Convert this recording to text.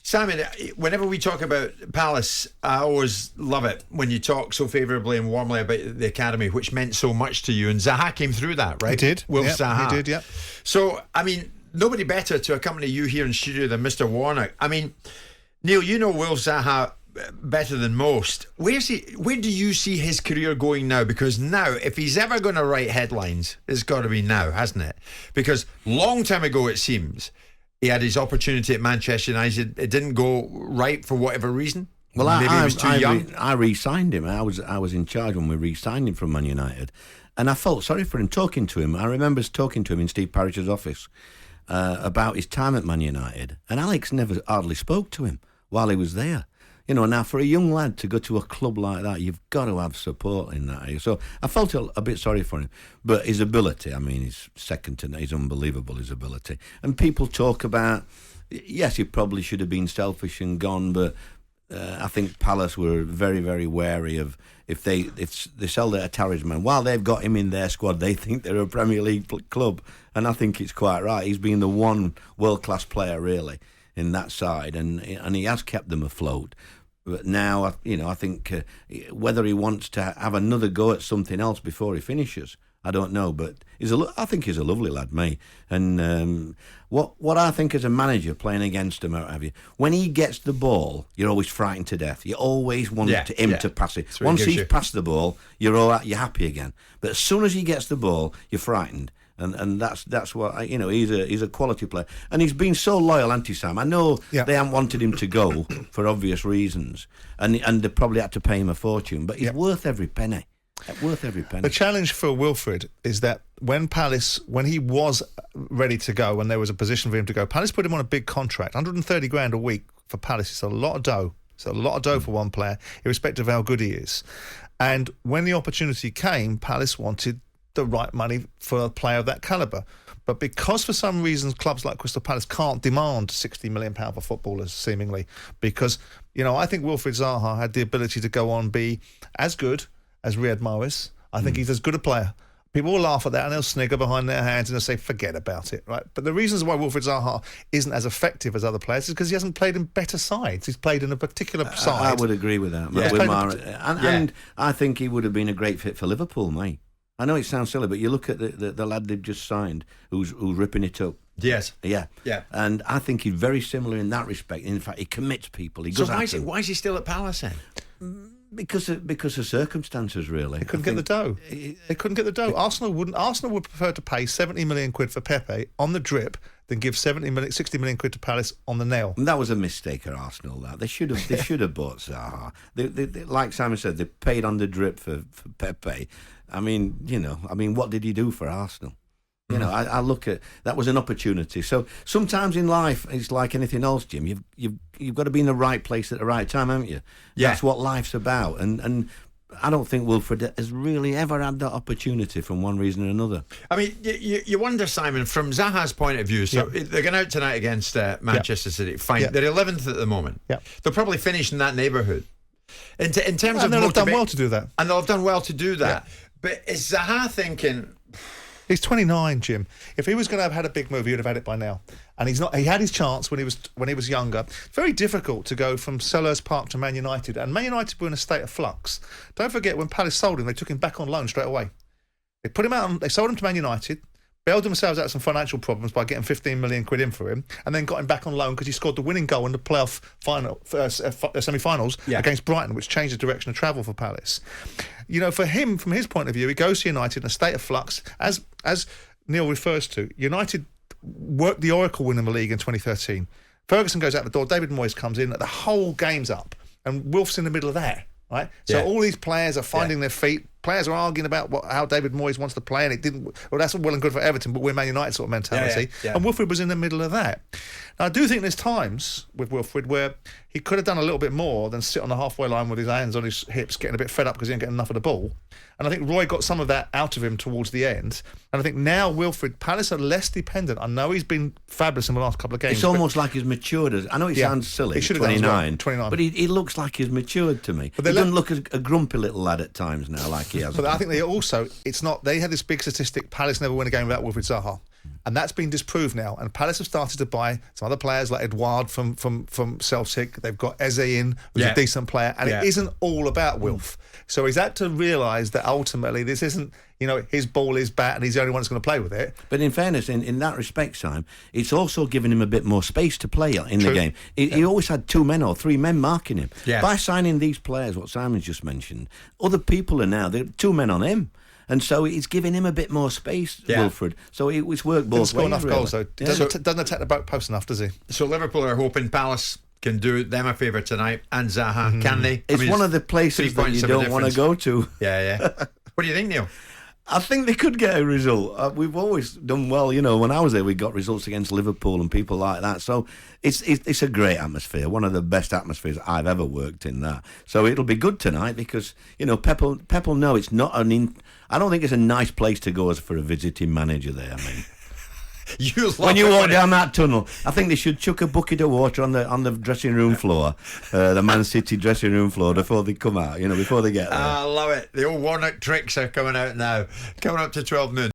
Simon, whenever we talk about Palace, I always love it when you talk so favourably and warmly about the academy, which meant so much to you. And Zaha came through that, right? He did. Zaha. He did, yeah. So, I mean, nobody better to accompany you here in studio than Mr. Warnock. I mean, Neil, you know Wilf Zaha better than most. Where do you see his career going now? Because now, if he's ever going to write headlines, it's got to be now, hasn't it? Because long time ago, it seems, he had his opportunity at Manchester United. It didn't go right for whatever reason. Well, maybe he was too young. I re-signed him. I was in charge when we re-signed him from Man United, and I felt sorry for him. Talking to him, I remember talking to him in Steve Parish's office about his time at Man United, and Alex never hardly spoke to him while he was there. You know, now for a young lad to go to a club like that, you've got to have support in that area. So I felt a bit sorry for him. But his ability, I mean, he's second to none. He's unbelievable, his ability. And people talk about, yes, he probably should have been selfish and gone, but I think Palace were very, very wary of if they sell their talisman. While they've got him in their squad, they think they're a Premier League club. And I think it's quite right. He's been the one world-class player, really, in that side. And he has kept them afloat. But now, I think whether he wants to have another go at something else before he finishes, I don't know. But I think he's a lovely lad, me. And what I think as a manager playing against him, or what have you, when he gets the ball, you're always frightened to death. You always want him to pass it. Once he's passed the ball, you're happy again. But as soon as he gets the ball, you're frightened. And that's what he's a quality player, and he's been so loyal, anti-Sam. I know they haven't wanted him to go for obvious reasons, and they probably had to pay him a fortune, but he's worth every penny. Worth every penny. The challenge for Wilfried is that when he was ready to go, when there was a position for him to go, Palace put him on a big contract, 130 grand a week for Palace. It's a lot of dough. It's a lot of dough for one player, irrespective of how good he is. And when the opportunity came, Palace wanted the right money for a player of that calibre. But because for some reasons clubs like Crystal Palace can't demand £60 million for footballers, seemingly, because, I think Wilfried Zaha had the ability to go on and be as good as Riyad Mahrez. I think he's as good a player. People will laugh at that and they'll snigger behind their hands and they'll say, forget about it, right? But the reasons why Wilfried Zaha isn't as effective as other players is because he hasn't played in better sides. He's played in a particular side. I would agree with that. Yeah. With and I think he would have been a great fit for Liverpool, mate. I know it sounds silly, but you look at the lad they've just signed who's ripping it up. Yes. Yeah. And I think he's very similar in that respect. In fact, he commits people. He goes after them. Why is he still at Palace then? Because of circumstances, really. They couldn't get the dough. They couldn't get the dough. Arsenal would prefer to pay 70 million quid for Pepe on the drip than give 60 million quid to Palace on the nail. And that was a mistake at Arsenal. That they should have bought Zaha. They, like Simon said, they paid on the drip for Pepe. I mean, what did he do for Arsenal? I look at that was an opportunity. So sometimes in life, it's like anything else, Jim. You've got to be in the right place at the right time, haven't you? Yeah. That's what life's about. And I don't think Wilfried has really ever had that opportunity from one reason or another. I mean, you wonder, Simon, from Zaha's point of view. So they're going out tonight against Manchester City. Fine, they're 11th at the moment. Yeah, they'll probably finish in that neighbourhood. In terms of, they'll have done well to do that. And they'll have done well to do that. Yeah. But is Zaha thinking? He's 29, Jim. If he was going to have had a big move, he would have had it by now. And he's not. He had his chance when he was younger. Very difficult to go from Selhurst Park to Man United, and Man United were in a state of flux. Don't forget when Palace sold him, they took him back on loan straight away. They put him out. They sold him to Man United. Bailed themselves out of some financial problems by getting 15 million quid in for him, and then got him back on loan because he scored the winning goal in the playoff semi-finals against Brighton, which changed the direction of travel for Palace. For him, from his point of view, he goes to United in a state of flux. As Neil refers to, United worked the Oracle winning the league in 2013. Ferguson goes out the door, David Moyes comes in, the whole game's up, and Wilf's in the middle of that. Right, so all these players are finding their feet. Players are arguing about how David Moyes wants to play, and it didn't. Well, that's all well and good for Everton, but we're Man United sort of mentality. And Wilfried was in the middle of that. Now, I do think there's times with Wilfried where he could have done a little bit more than sit on the halfway line with his hands on his hips, getting a bit fed up because he didn't get enough of the ball. And I think Roy got some of that out of him towards the end. And I think now Wilfried, Palace are less dependent. I know he's been fabulous in the last couple of games. It's almost like he's matured. I know it sounds silly, he 29, 29. But he looks like he's matured to me. But he doesn't look as a grumpy little lad at times now like he has. But I think they also, it's not, they had this big statistic, Palace never win a game without Wilfried Zaha. and that's been disproved now. And Palace have started to buy some other players like Edouard from Celtic. They've got Eze in, who's a decent player, and it isn't all about Wilf. So he's had to realise that ultimately this isn't, his ball is bat and he's the only one that's going to play with it. But in fairness, in that respect, Simon, it's also given him a bit more space to play in the game. He always had 2 men or 3 men marking him. Yeah. By signing these players, what Simon's just mentioned, other people are now, they're 2 men on him. And so it's giving him a bit more space, Wilfried. So it's worked both ways. Doesn't score enough goals, though. Yeah. Doesn't attack the back post enough, does he? So Liverpool are hoping Palace can do them a favour tonight, and Zaha, can they? It's one of the places that you don't want to go to. Yeah. What do you think, Neil? I think they could get a result. We've always done well, when I was there we got results against Liverpool and people like that. So it's a great atmosphere, one of the best atmospheres I've ever worked in that. So it'll be good tonight because, Pep will know it's not I don't think it's a nice place to go as for a visiting manager there, I mean. When you walk down that tunnel, I think they should chuck a bucket of water on the dressing room floor, the Man City dressing room floor, before they come out, before they get there. I love it. The old Warnock tricks are coming out now. Coming up to 12 noon.